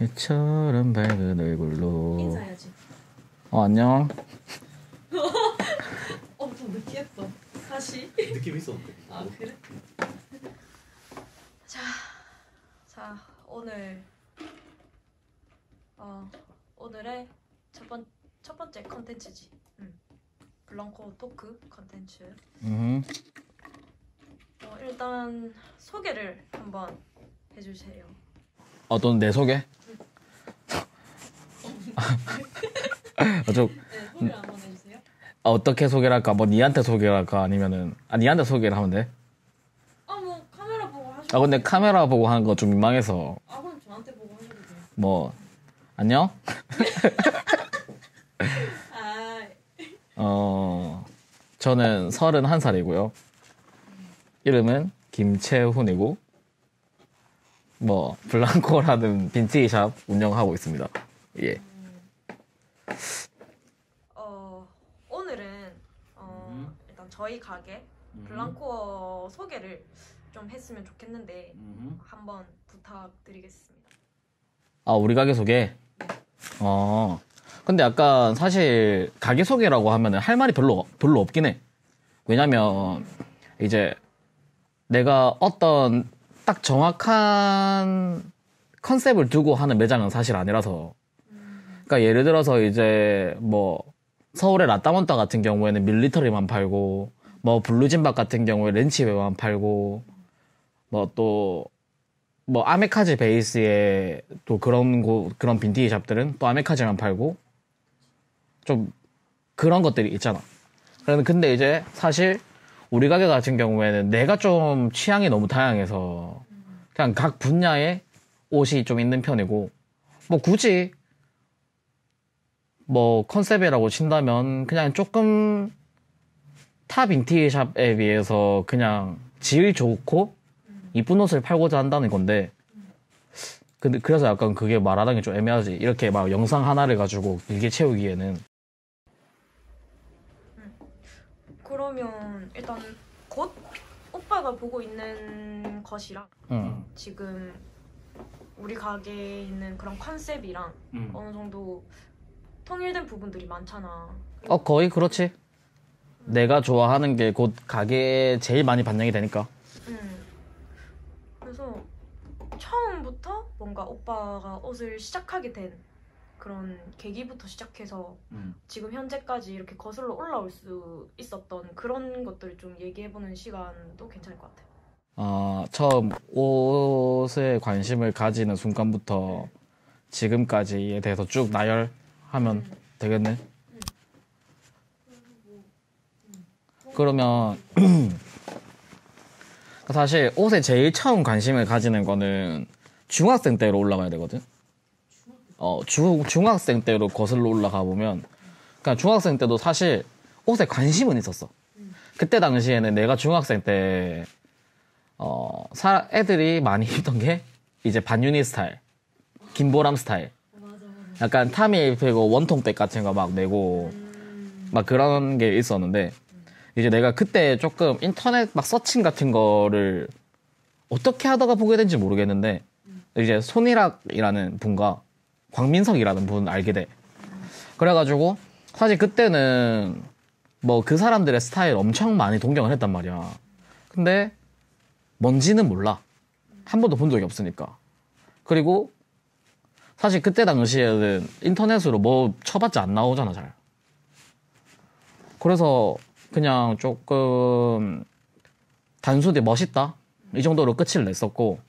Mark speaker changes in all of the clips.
Speaker 1: 해처럼 밝은 얼굴로.
Speaker 2: 인사해야지.
Speaker 1: 안녕.
Speaker 2: 좀 느끼했어. 다시.
Speaker 3: 느낌 있었는데.
Speaker 2: 아 그래? 자 오늘의 첫 번째 컨텐츠지. 블랑코 토크 컨텐츠. 일단 소개를 한번 해주세요.
Speaker 1: 넌 내 소개?
Speaker 2: 네, 소개를 한번 해주세요.
Speaker 1: 어떻게 소개를 할까? 뭐 니한테 소개를 할까? 아니면은 니한테 소개를 하면 돼?
Speaker 2: 뭐 카메라 보고 하셔도.
Speaker 1: 근데 카메라 보고 하는 거 좀 민망해서.
Speaker 2: 그럼 저한테 보고 하셔도 돼요.
Speaker 1: 뭐 안녕? 저는 31살이고요. 이름은 김채훈이고 블랑코라는 빈티지샵 운영하고 있습니다. 예.
Speaker 2: 오늘은 일단 저희 가게 블랑코 소개를 좀 했으면 좋겠는데 한번 부탁드리겠습니다.
Speaker 1: 우리 가게 소개? 근데 약간 사실 가게 소개라고 하면은 할 말이 별로 없긴 해. 왜냐면 이제 내가 어떤 딱 정확한 컨셉을 두고 하는 매장은 사실 아니라서. 그러니까 예를 들어서 이제 서울의 라따몬타 같은 경우에는 밀리터리만 팔고, 블루진박 같은 경우에 렌치웨어만 팔고, 아메카지 베이스의 또 그런 빈티지 샵들은 또 아메카지만 팔고, 좀 그런 것들이 있잖아. 근데 이제 사실 우리 가게 같은 경우에는 내가 좀 취향이 너무 다양해서 그냥 각 분야에 옷이 좀 있는 편이고, 굳이 컨셉이라고 친다면 그냥 조금 타 빈티지 샵에 비해서 그냥 질 좋고 이쁜 옷을 팔고자 한다는 건데, 근데 그래서 약간 그게 말하는 게 좀 애매하지. 이렇게 막 영상 하나를 가지고 길게 채우기에는.
Speaker 2: 그러면 일단 곧 오빠가 보고 있는 것이랑 지금 우리 가게에 있는 그런 컨셉이랑 어느 정도 통일된 부분들이 많잖아.
Speaker 1: 거의 그렇지. 내가 좋아하는 게 곧 가게에 제일 많이 반영이 되니까.
Speaker 2: 그래서 처음부터 뭔가 오빠가 옷을 시작하게 된 그런 계기부터 시작해서 지금 현재까지 이렇게 거슬러 올라올 수 있었던 그런 것들을 좀 얘기해보는 시간도 괜찮을 것 같아요.
Speaker 1: 처음 옷에 관심을 가지는 순간부터 지금까지에 대해서 쭉 나열하면 되겠네. 그러면 사실 옷에 제일 처음 관심을 가지는 거는 중학생 때로 올라가야 되거든. 중학생 때로 거슬러 올라가 보면, 그러니까 중학생 때도 사실 옷에 관심은 있었어. 그때 당시에는 내가 중학생 때 애들이 많이 입던 게 이제 반유니 스타일, 김보람 스타일, 약간 타미일피고 원통백 같은 거 막 내고 막 그런 게 있었는데, 이제 내가 그때 조금 인터넷 막 서칭 같은 거를 어떻게 하다가 보게 된지 모르겠는데, 이제 손이락이라는 분과 광민석이라는 분 알게 돼. 그래가지고 사실 그때는 그 사람들의 스타일 엄청 많이 동경을 했단 말이야. 근데 뭔지는 몰라. 한 번도 본 적이 없으니까. 그리고 사실 그때 당시에는 인터넷으로 쳐봤자 안 나오잖아, 잘. 그래서 그냥 조금 단순히 멋있다 이 정도로 끝을 냈었고,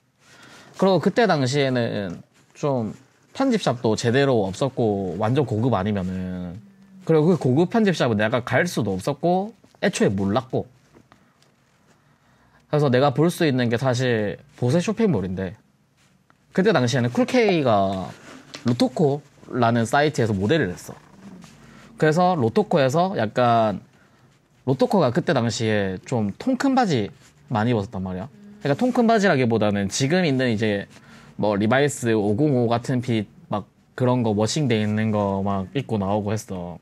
Speaker 1: 그리고 그때 당시에는 좀 편집샵도 제대로 없었고 완전 고급 아니면은, 그리고 그 고급 편집샵은 내가 갈 수도 없었고 애초에 몰랐고, 그래서 내가 볼 수 있는 게 사실 보세 쇼핑몰인데, 그때 당시에는 쿨케이가 로토코라는 사이트에서 모델을 했어. 그래서 로토코에서 약간, 로토코가 그때 당시에 좀 통 큰 바지 많이 입었었단 말이야. 그러니까 통 큰 바지라기보다는 지금 있는 이제 리바이스 505 같은 핏 막 그런 거 워싱돼 있는 거 막 입고 나오고 했어.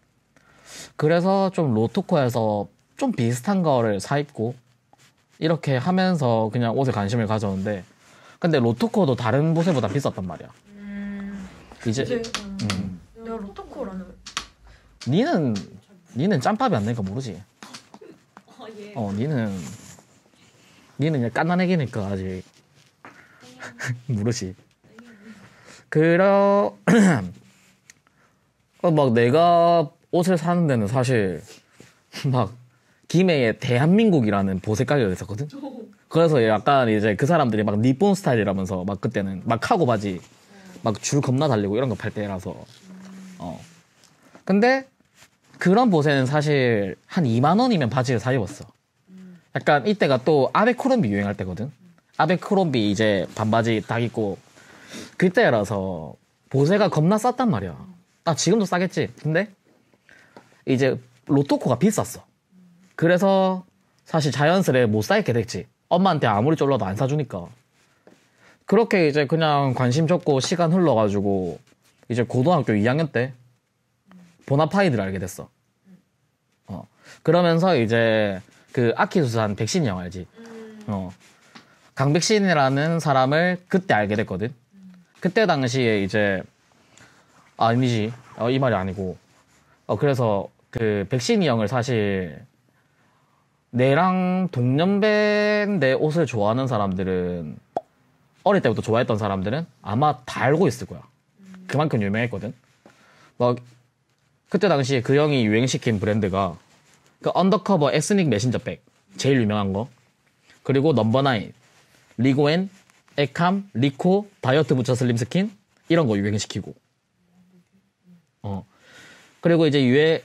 Speaker 1: 그래서 좀 로토코에서 좀 비슷한 거를 사 입고 이렇게 하면서 그냥 옷에 관심을 가졌는데, 근데 로토코도 다른 보세보다 비쌌단 말이야. 이제
Speaker 2: 내가 로토코라는
Speaker 1: 니는 짬밥이 안 되니까 모르지. 니는 그냥 깐난 애기니까 아직 모르지. 막 내가 옷을 사는 데는 사실 막 김해에 대한민국이라는 보세 가게가 있었거든. 그래서 약간 이제 그 사람들이 막 니폰 스타일이라면서 막 그때는 막 카고 바지 막 줄 겁나 달리고 이런 거 팔 때라서. 근데 그런 보세는 사실 한 2만 원이면 바지를 사 입었어. 약간 이때가 또 아베크롬비 유행할 때거든. 아베크롬비 이제 반바지 딱 입고 그때라서 보세가 겁나 쌌단 말이야. 지금도 싸겠지. 근데 이제 로토코가 비쌌어. 그래서 사실 자연스레 못 사입게 됐지. 엄마한테 아무리 쫄라도 안 사주니까. 그렇게 이제 그냥 관심 줬고 시간 흘러가지고 이제 고등학교 2학년 때 보나파이드를 알게 됐어. 그러면서 이제 그 아키수산 백신이 형 알지? 강백신이라는 사람을 그때 알게 됐거든. 그때 당시에 이제 아니지. 이 말이 아니고. 그래서 그 백신이 형을 사실 내랑 동년배인데 옷을 좋아하는 사람들은 어릴 때부터 좋아했던 사람들은 아마 다 알고 있을 거야. 그만큼 유명했거든. 막 그때 당시에 그 형이 유행시킨 브랜드가 그 언더커버 에스닉 메신저 백 제일 유명한 거. 그리고 넘버9 리고엔, 에캄, 리코, 다이어트 부처 슬림 스킨 이런 거 유행시키고. 그리고 이제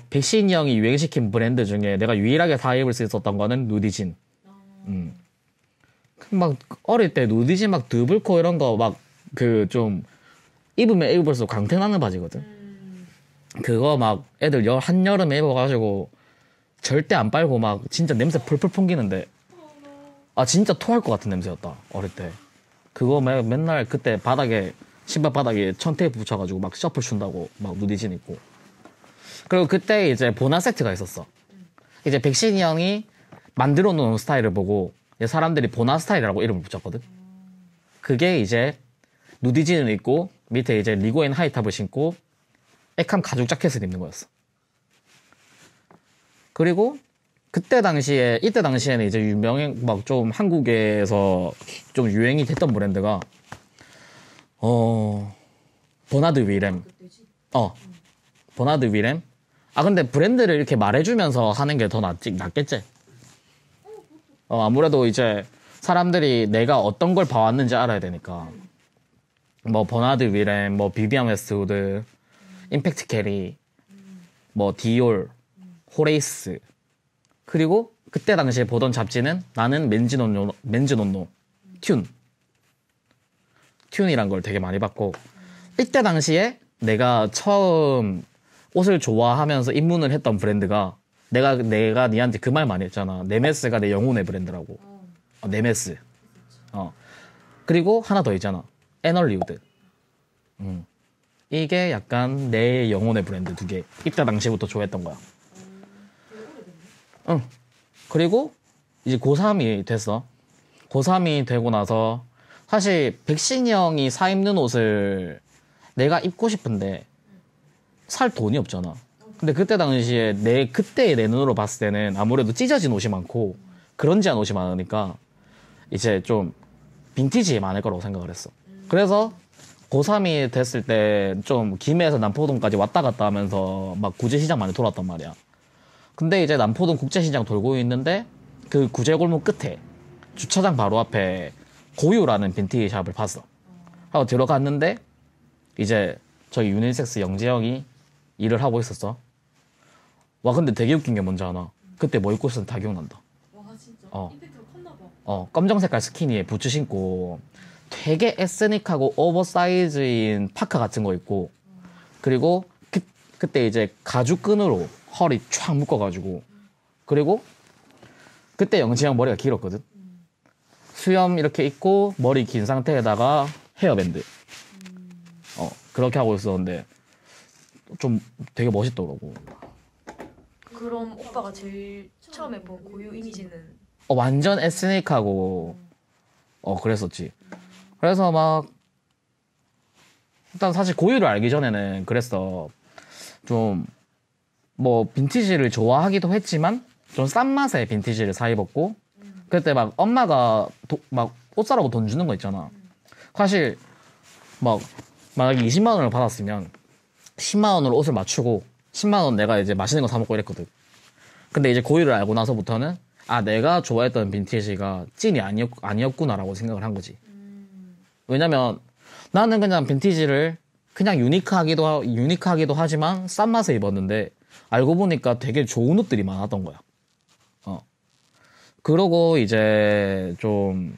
Speaker 1: 백신이 형이 유행시킨 브랜드 중에 내가 유일하게 사 입을 수 있었던 거는 누디진. 막 어릴 때 누디진 막 드블코 이런 거 막 그 좀 입으면 입을수록 광택나는 바지거든. 그거 막 애들 한여름에 입어가지고 절대 안 빨고 막 진짜 냄새 풀풀 풍기는데 진짜 토할 것 같은 냄새였다 어릴 때. 그거 맨날 그때 신발 바닥에 천테이프 붙여가지고 막 셔플 춘다고 막 누디진 입고. 그리고 그때 이제 보나 세트가 있었어. 이제 백신이 형이 만들어 놓은 스타일을 보고 사람들이 보나 스타일이라고 이름을 붙였거든. 그게 이제 누디진을 입고 밑에 이제 리고엔 하이탑을 신고 에캄 가죽 자켓을 입는 거였어. 그리고 이때 당시에는 이제 막 좀 한국에서 좀 유행이 됐던 브랜드가 버나드 위렘. 버나드 위렘. 근데 브랜드를 이렇게 말해주면서 하는 게 더 낫겠지? 아무래도 이제 사람들이 내가 어떤 걸 봐왔는지 알아야 되니까. 뭐, 버나드 위렘, 뭐, 비비안 웨스트우드, 임팩트 캐리, 뭐, 디올, 호레이스. 그리고 그때 당시에 보던 잡지는 나는 맨즈논노, 튠이란 걸 되게 많이 봤고, 이때 당시에 내가 처음 옷을 좋아하면서 입문을 했던 브랜드가 내가 니한테 그 말 많이 했잖아. 네메스가 내 영혼의 브랜드라고. 네메스. 그리고 하나 더 있잖아. 에널리우드. 이게 약간 내 영혼의 브랜드 2개. 이때 당시부터 좋아했던 거야. 그리고 이제 고3이 됐어. 고3이 되고 나서 사실 백신이 형이 사 입는 옷을 내가 입고 싶은데 살 돈이 없잖아. 근데 그때 당시에 그때의 내 눈으로 봤을 때는 아무래도 찢어진 옷이 많고 그런지한 옷이 많으니까 이제 좀 빈티지에 많을 거라고 생각을 했어. 그래서 고3이 됐을 때 좀 김해에서 남포동까지 왔다 갔다 하면서 막 구제시장 많이 돌았단 말이야. 근데 이제 남포동 국제시장 돌고 있는데 그 구제골목 끝에 주차장 바로 앞에 고유라는 빈티지 샵을 봤어. 하고 들어갔는데 이제 저희 유니섹스 영재형이 일을 하고 있었어. 와 근데 되게 웃긴 게 뭔지 아나? 그때 뭐 입고 있었는지 다 기억난다.
Speaker 2: 와 진짜 임팩트가 컸나 봐.
Speaker 1: 검정 색깔 스키니에 부츠 신고 되게 에스닉하고 오버사이즈인 파카 같은 거 입고 그리고 그때 이제 가죽끈으로 허리 촥 묶어가지고 그리고 그때 영지형 머리가 길었거든. 수염 이렇게 입고 머리 긴 상태에다가 헤어밴드 그렇게 하고 있었는데 좀 되게 멋있더라고.
Speaker 2: 그럼 오빠가 제일 처음에 본 고유 이미지는?
Speaker 1: 완전 에스닉하고 그랬었지. 그래서 막 일단 사실 고유를 알기 전에는 그랬어. 좀 뭐 빈티지를 좋아하기도 했지만 좀 싼 맛의 빈티지를 사 입었고 그때 막 엄마가 막 옷 사라고 돈 주는 거 있잖아. 사실 막 만약에 20만 원을 받았으면 10만 원으로 옷을 맞추고 10만 원 내가 이제 맛있는 거 사 먹고 이랬거든. 근데 이제 고유를 알고 나서부터는 아 내가 좋아했던 빈티지가 찐이 아니었구나라고 생각을 한 거지. 왜냐면 나는 그냥 빈티지를 그냥 유니크하기도 하지만 싼 맛에 입었는데 알고 보니까 되게 좋은 옷들이 많았던 거야. 그러고 이제 좀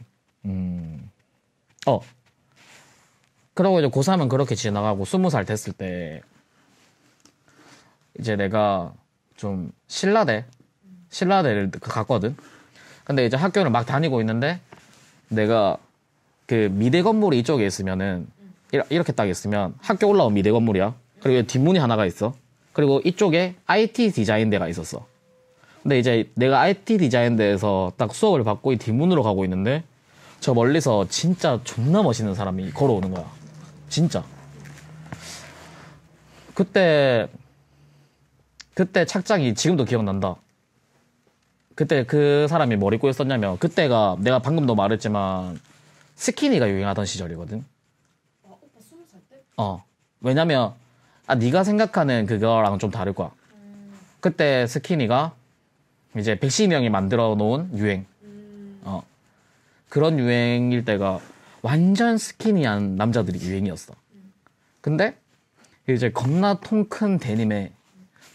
Speaker 1: 그러고 이제 고3은 그렇게 지나가고 20살 됐을 때 이제 내가 좀 신라대를 갔거든. 근데 이제 학교를 막 다니고 있는데 내가 그 미대 건물이 이쪽에 있으면은 이렇게 딱 있으면 학교 올라온 미대 건물이야. 그리고 뒷문이 하나가 있어. 그리고 이쪽에 IT 디자인대가 있었어. 근데 이제 내가 IT 디자인대에서 딱 수업을 받고 이 뒷문으로 가고 있는데 저 멀리서 진짜 존나 멋있는 사람이 걸어오는 거야. 진짜. 그때 착장이 지금도 기억난다. 그때 그 사람이 뭘 입고 있었냐면 그때가 내가 방금도 말했지만 스키니가 유행하던 시절이거든.
Speaker 2: 오빠 20살 때?
Speaker 1: 왜냐면 네가 생각하는 그거랑 좀 다를 거야. 그때 스키니가 이제 백시명이 만들어 놓은 유행. 그런 유행일 때가 완전 스키니한 남자들이 유행이었어. 근데 이제 겁나 통 큰 데님에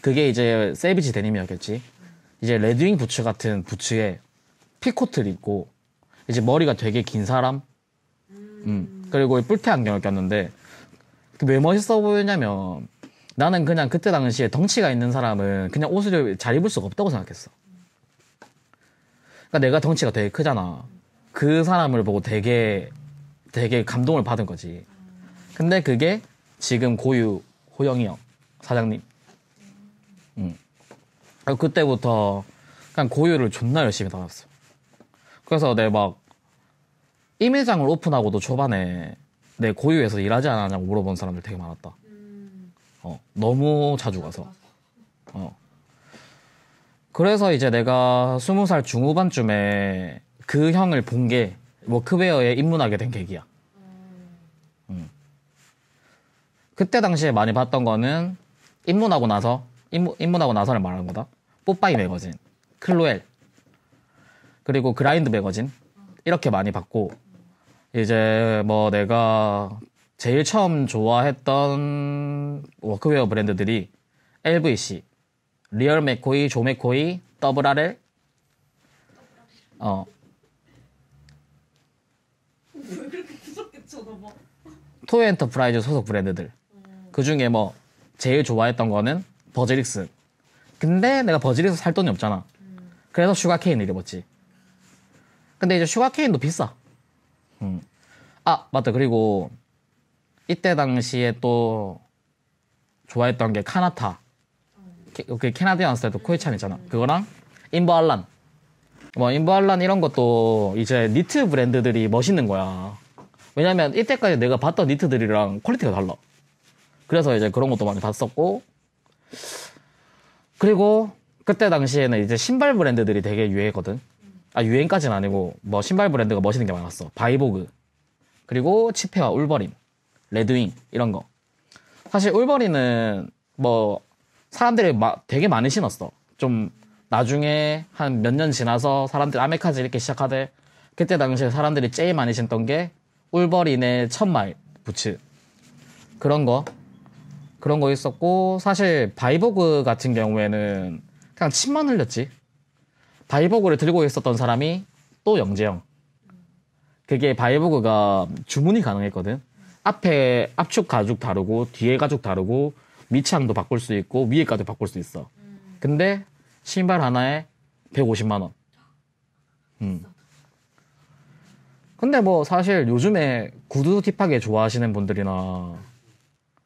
Speaker 1: 그게 이제 세비지 데님이었겠지. 이제 레드윙 부츠 같은 부츠에 피코트를 입고 이제 머리가 되게 긴 사람. 그리고 뿔테 안경을 꼈는데 왜 멋있어 보였냐면 나는 그냥 그때 당시에 덩치가 있는 사람은 그냥 옷을 잘 입을 수가 없다고 생각했어. 그러니까 내가 덩치가 되게 크잖아. 그 사람을 보고 되게 감동을 받은 거지. 근데 그게 지금 고유 호영이 형 사장님. 그때부터 그냥 고유를 존나 열심히 다녔어. 그래서 내 막 임회장을 오픈하고도 초반에 내 고유에서 일하지 않았냐고 물어본 사람들 되게 많았다. 너무 자주 가서. 그래서 이제 내가 20살 중후반쯤에 그 형을 본 게 워크웨어에 입문하게 된 계기야. 그때 당시에 많이 봤던 거는 입문하고 나서를 말하는 거다. 뽀빠이 매거진, 클로엘, 그리고 그라인드 매거진 이렇게 많이 봤고 이제 뭐 내가 제일 처음 좋아했던 워크웨어 브랜드들이 LVC, 리얼 맥코이, 조 맥코이, 더블 RL,
Speaker 2: 왜 그렇게 무섭게 쳐다봐?
Speaker 1: 토요 엔터프라이즈 소속 브랜드들. 그 중에 뭐 제일 좋아했던 거는 버즈릭스. 근데 내가 버즈릭스 살 돈이 없잖아. 그래서 슈가케인을 입었지. 근데 이제 슈가케인도 비싸. 맞다. 그리고 이때 당시에 또 좋아했던 게 카나타. 그 캐나디안 스타일도 코이찬 있잖아. 그거랑 인버알란. 뭐 인버알란 이런 것도 이제 니트 브랜드들이 멋있는 거야. 왜냐면 이때까지 내가 봤던 니트들이랑 퀄리티가 달라. 그래서 이제 그런 것도 많이 봤었고, 그리고 그때 당시에는 이제 신발 브랜드들이 되게 유행했거든. 유행까지는 아니고 뭐 신발 브랜드가 멋있는 게 많았어. 바이보그, 그리고 치페와 울버린, 레드윙 이런 거. 사실 울버린은 뭐 사람들이 되게 많이 신었어. 좀 나중에 한 몇 년 지나서 사람들이 아메카지 이렇게 시작하되 그때 당시에 사람들이 제일 많이 신던 게 울버린의 천마일 부츠 그런 거 있었고, 사실 바이보그 같은 경우에는 그냥 침만 흘렸지. 바이보그를 들고 있었던 사람이 또 영재형. 그게 바이보그가 주문이 가능했거든. 앞에 압축 가죽 다르고 뒤에 가죽 다르고 밑창도 바꿀 수 있고 위에까지 바꿀 수 있어. 근데 신발 하나에 150만 원. 근데 뭐 사실 요즘에 구두 딥하게 좋아하시는 분들이나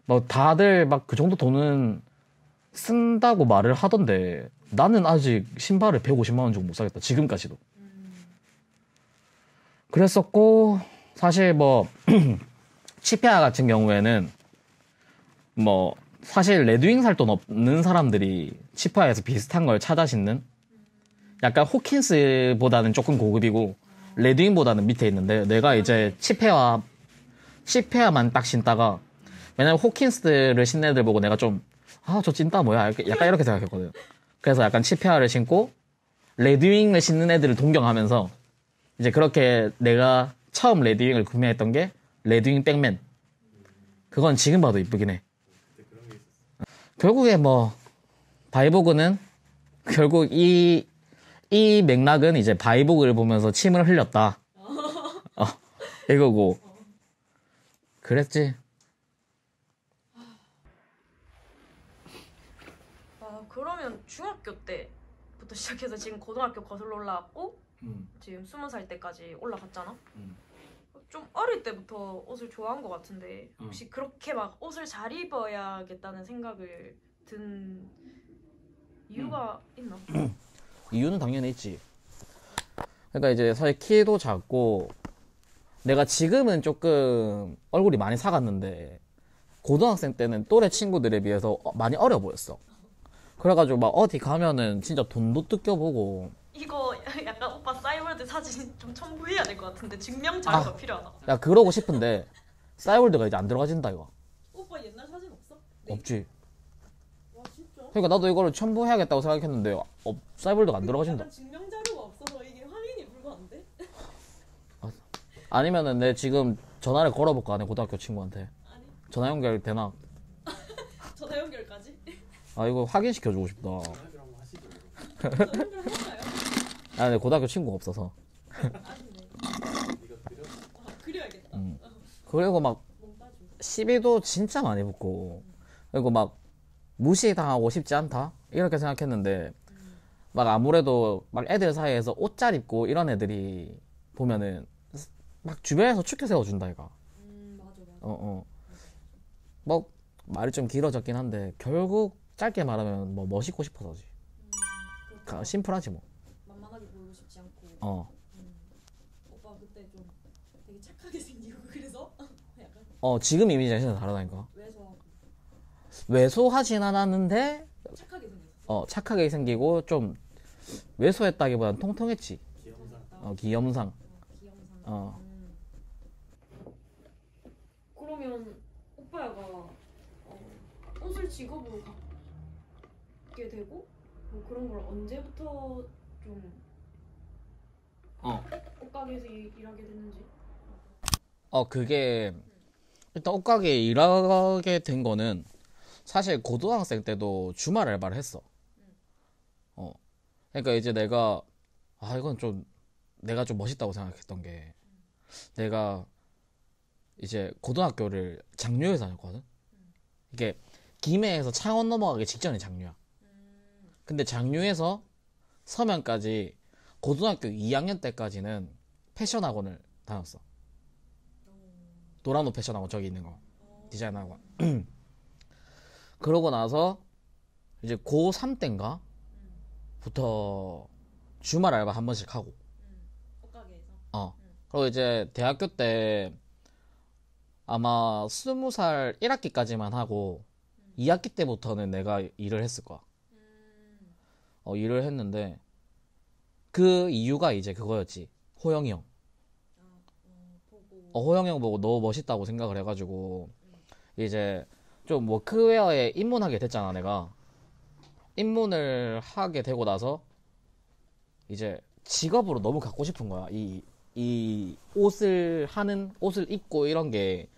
Speaker 1: 뭐 다들 막 그 정도 돈은 쓴다고 말을 하던데 나는 아직 신발을 150만 원 주고 못 사겠다. 지금까지도. 그랬었고, 사실 뭐 치페아 같은 경우에는 뭐 사실 레드윙 살 돈 없는 사람들이 치파에서 비슷한 걸 찾아 신는 약간 호킨스보다는 조금 고급이고 레드윙보다는 밑에 있는데 내가 이제 치페아만 딱 신다가 왜냐면 호킨스를 신는 애들 보고 내가 좀 저 찐따 뭐야 약간 이렇게 생각했거든. 그래서 약간 치페아를 신고 레드윙을 신는 애들을 동경하면서 이제 그렇게 내가 처음 레드윙을 구매했던 게 레드윙 백맨. 그건 지금 봐도 이쁘긴 해. 결국에 뭐 바이보그는 결국 이 맥락은 이제 바이보그를 보면서 침을 흘렸다. 이거고 그랬지.
Speaker 2: 그러면 중학교 때부터 시작해서 지금 고등학교 거슬러 올라왔고 지금 20살 때까지 올라갔잖아. 좀 어릴 때부터 옷을 좋아한 것 같은데 혹시 그렇게 막 옷을 잘 입어야겠다는 생각을 든 이유가 있나?
Speaker 1: 이유는 당연히 있지. 그러니까 이제 사실 키도 작고 내가 지금은 조금 얼굴이 많이 사갔는데 고등학생 때는 또래 친구들에 비해서 많이 어려 보였어. 그래가지고 막 어디 가면은 진짜 돈도 뜯겨보고.
Speaker 2: 이거 약간 오빠 싸이월드 사진 좀 첨부해야 될 것 같은데 증명 자료가 필요하다.
Speaker 1: 야 그러고 싶은데 싸이월드가 이제 안 들어가진다 이거.
Speaker 3: 오빠 옛날 사진 없어?
Speaker 1: 없지.
Speaker 3: 와 진짜?
Speaker 1: 그러니까 나도 이거를 첨부해야겠다고 생각했는데 싸이월드가 안 들어가진다.
Speaker 3: 약간 증명 자료가 없어서 이게 확인이 불가한데?
Speaker 1: 아니면은 내 지금 전화를 걸어볼까 내 고등학교 친구한테.
Speaker 3: 아니
Speaker 1: 전화 연결 되나?
Speaker 3: 전화 연결까지?
Speaker 1: 이거 확인시켜주고 싶다.
Speaker 3: 전화 연결할까요?
Speaker 1: 내 고등학교 친구가 없어서.
Speaker 3: 아니네. 그려야겠다.
Speaker 1: 그리고 막 시비도 진짜 많이 붙고 그리고 막 무시당하고 싶지 않다 이렇게 생각했는데 막 아무래도 막 애들 사이에서 옷 잘 입고 이런 애들이 보면은 막 주변에서 추켜 세워준다 이가.
Speaker 3: 맞아.
Speaker 1: 뭐 말이 좀 길어졌긴 한데 결국 짧게 말하면 뭐 멋있고 싶어서지. 심플하지 뭐.
Speaker 3: 만만하게 보이고 싶지 않고. 오빠 그때 좀 되게 착하게 생기고 그래서 약간.
Speaker 1: 지금 이미지랑 진짜 다르다니까.
Speaker 3: 왜소하고.
Speaker 1: 왜소하진 않았는데
Speaker 3: 착하게 생겼어.
Speaker 1: 착하게 생기고 좀 왜소했다기보단 통통했지.
Speaker 3: 귀염상.
Speaker 1: 귀염상.
Speaker 3: 귀염상.
Speaker 2: 그러면 오빠가 옷을 직업으로 갖게 되고 뭐 그런 걸 언제부터 좀 옷가게에서 일하게 됐는지?
Speaker 1: 그게 일단 옷가게에 일하게 된 거는 사실 고등학생 때도 주말 알바를 했어. 그러니까 이제 내가 이건 좀 내가 좀 멋있다고 생각했던 게 내가 이제 고등학교를 장류에서 다녔거든. 이게 김해에서 창원 넘어가기 직전에 장류야. 근데 장류에서 서면까지 고등학교 2학년 때까지는 패션 학원을 다녔어. 도라노 패션 학원 저기 있는 거 디자인 학원. 그러고 나서 이제 고3 때인가 부터 주말 알바 한 번씩 하고.
Speaker 3: 옷가게에서.
Speaker 1: 그리고 이제 대학교 때 아마 20살 1학기까지만 하고 2학기 때부터는 내가 일을 했을 거야. 일을 했는데 그 이유가 이제 그거였지. 호영이 형. 호영이 형 보고 너무 멋있다고 생각을 해가지고 이제 좀 워크웨어에 입문하게 됐잖아 내가. 입문을 하게 되고 나서 이제 직업으로 너무 갖고 싶은 거야. 이 옷을 입고 이런 게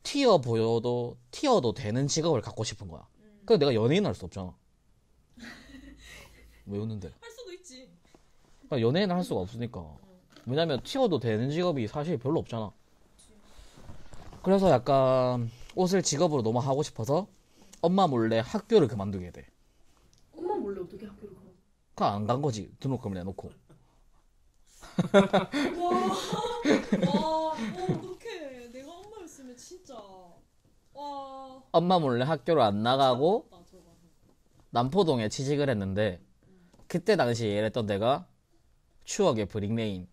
Speaker 1: 튀어도 되는 직업을 갖고 싶은 거야. 그래서 내가 연예인 할 수 없잖아. 왜 웃는데?
Speaker 3: 할 수도 있지.
Speaker 1: 연예인을 할 수가 없으니까. 왜냐면 튀어도 되는 직업이 사실 별로 없잖아. 그래서 약간 옷을 직업으로 너무 하고 싶어서 엄마 몰래 학교를 그만두게 돼.
Speaker 2: 엄마 몰래 어떻게 학교를 가?
Speaker 1: 그냥 안 간 거지. 등록금을 내놓고.
Speaker 3: 와, 어떡해. 내가 엄마였으면 진짜. 와.
Speaker 1: 엄마 몰래 학교를 안 나가고
Speaker 3: 저거.
Speaker 1: 남포동에 취직을 했는데 그때 당시에 일했던 데가 추억의 브릭레인.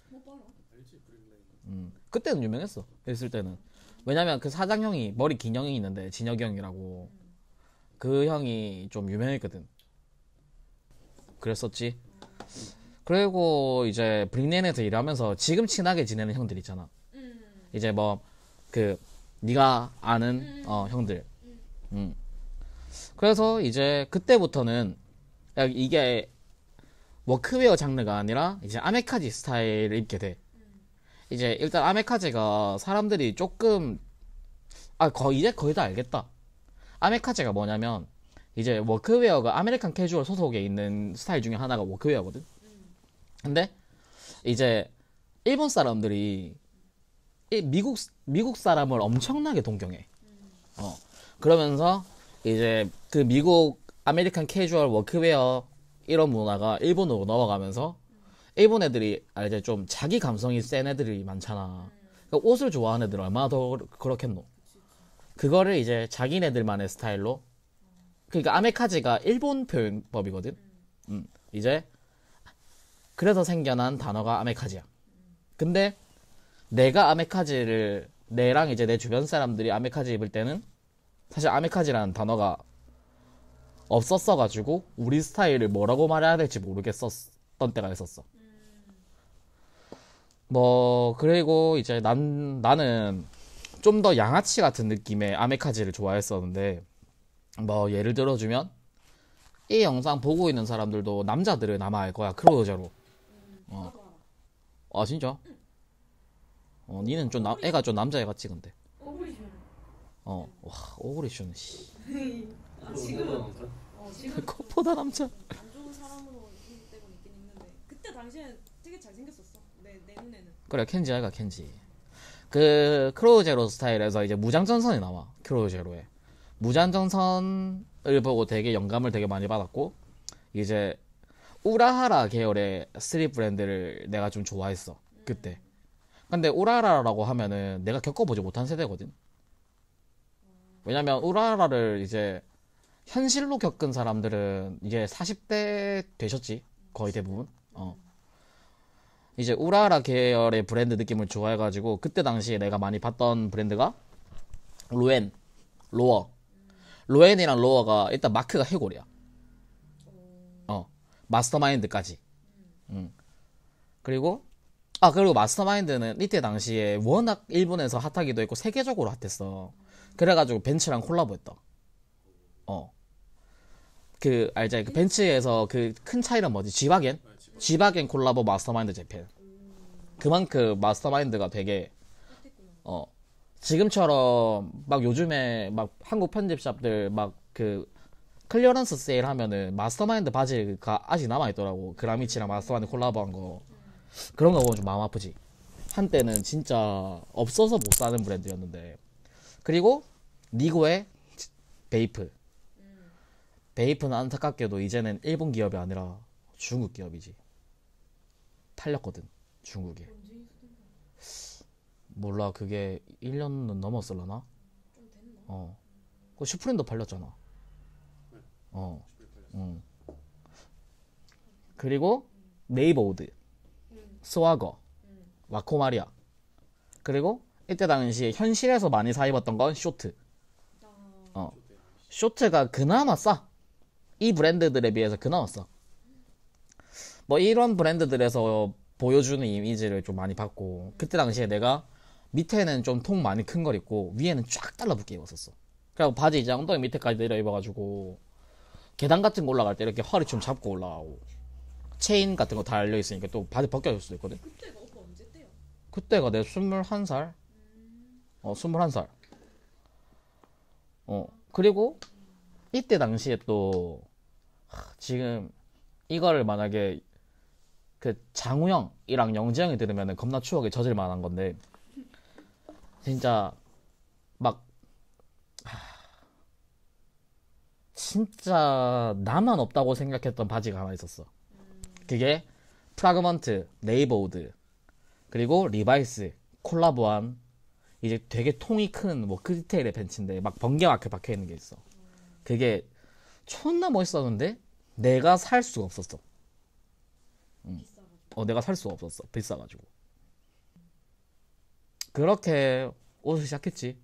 Speaker 3: 못 봐라.
Speaker 1: 그때는 유명했어. 있을 때는 왜냐면 그 사장 형이 머리 긴 형이 있는데 진혁이 형이라고 그 형이 좀 유명했거든. 그랬었지. 그리고 이제 브릭넨에서 일하면서 지금 친하게 지내는 형들 있잖아. 이제 뭐 그 네가 아는 형들. 그래서 이제 그때부터는 이게 워크웨어 장르가 아니라 이제 아메카지 스타일을 입게 돼. 이제 일단 아메카지가 사람들이 조금 이제 거의 다 알겠다. 아메카지가 뭐냐면 이제 워크웨어가 아메리칸 캐주얼 소속에 있는 스타일 중에 하나가 워크웨어거든. 근데 이제 일본 사람들이 미국 사람을 엄청나게 동경해. 그러면서 이제 그 미국 아메리칸 캐주얼 워크웨어 이런 문화가 일본으로 넘어가면서 일본 애들이 이제 좀 자기 감성이 센 애들이 많잖아. 그러니까 옷을 좋아하는 애들 얼마나 더 그렇겠노. 그거를 이제 자기네들만의 스타일로. 그러니까 아메카지가 일본 표현법이거든. 이제 그래서 생겨난 단어가 아메카지야. 근데 내가 아메카지를 내랑 이제 내 주변 사람들이 아메카지 입을 때는 사실 아메카지라는 단어가 없었어가지고 우리 스타일을 뭐라고 말해야 될지 모르겠었던 때가 있었어. 뭐 그리고 이제 나는 좀 더 양아치 같은 느낌의 아메카지를 좋아했었는데 뭐 예를 들어주면 이 영상 보고 있는 사람들도 남자들은 아마 알 거야. 크로우제로. 아 진짜? 니는 좀 애가 좀 남자애 같지 근데. 와 오그리슈는 씨.
Speaker 3: 지금
Speaker 1: 콧보다 남자.
Speaker 3: 안 좋은 사람으로 있는 때가 있긴 있는데 그때 당시에는 되게 잘생겼었어. 내 눈에는.
Speaker 1: 그래 켄지 아이가 켄지. 그 크로우제로 스타일에서 이제 무장전선이 나와. 크로우제로에 무장전선을 보고 되게 영감을 되게 많이 받았고 이제 우라하라 계열의 스트릿 브랜드를 내가 좀 좋아했어 그때. 근데 우라하라라고 하면은 내가 겪어보지 못한 세대거든. 왜냐면 우라하라를 이제 현실로 겪은 사람들은 이제 40대 되셨지 거의 대부분. 이제 우라하라 계열의 브랜드 느낌을 좋아해가지고 그때 당시에 내가 많이 봤던 브랜드가 로어. 로엔이랑 로어가 일단 마크가 해골이야. 마스터마인드까지. 그리고 마스터마인드는 이때 당시에 워낙 일본에서 핫하기도 했고 세계적으로 핫했어. 그래가지고 벤츠랑 콜라보했다. 그 알지? 그 벤츠에서 그 큰 차이는 뭐지? 지바겐 콜라보 마스터마인드 재팬. 그만큼 마스터마인드가 되게 지금처럼 막 요즘에 막 한국 편집샵들 막 그 클리어런스 세일 하면은 마스터마인드 바지가 아직 남아있더라고. 그라미치랑 마스터마인드 콜라보한 거. 그런 거 보면 좀 마음 아프지. 한때는 진짜 없어서 못 사는 브랜드였는데. 그리고 니고의 베이프는 안타깝게도 이제는 일본 기업이 아니라 중국 기업이지. 팔렸거든 중국에. 몰라 그게 1년은 넘었을라나?
Speaker 3: 좀 됐나?
Speaker 1: 그 슈프림도 팔렸잖아. 그리고 네이버우드, 스와거, 와코마리아. 그리고 이때 당시에 현실에서 많이 사 입었던 건 쇼트. 쇼트가 그나마 싸. 이 브랜드들에 비해서 그나마 싸. 뭐 이런 브랜드들에서 보여주는 이미지를 좀 많이 받고 그때 당시에 내가 밑에는 좀 통 많이 큰 걸 입고 위에는 쫙 달라붙게 입었었어. 그리고 바지 이제 엉덩이 밑에까지 내려 입어가지고 계단 같은 거 올라갈 때 이렇게 허리 좀 잡고 올라가고 체인 같은 거 달려 있으니까 또 바지 벗겨질 수도 있거든.
Speaker 3: 그때가 오빠 언제 때요?
Speaker 1: 그때가 내 21살. 21살. 그리고 이때 당시에 또 지금 이거를 만약에 그 장우영이랑 영재형이 들으면 겁나 추억에 젖을 만한 건데 진짜 막 진짜 나만 없다고 생각했던 바지가 하나 있었어. 그게 프라그먼트, 네이버우드 그리고 리바이스 콜라보한 이제 되게 통이 큰 워크 디테일의 벤츠인데 막 번개 마크 박혀있는 게 있어. 그게 존나 멋있었는데 내가 살 수가 없었어. 내가 살 수가 없었어. 비싸가지고. 그렇게 옷을 시작했지.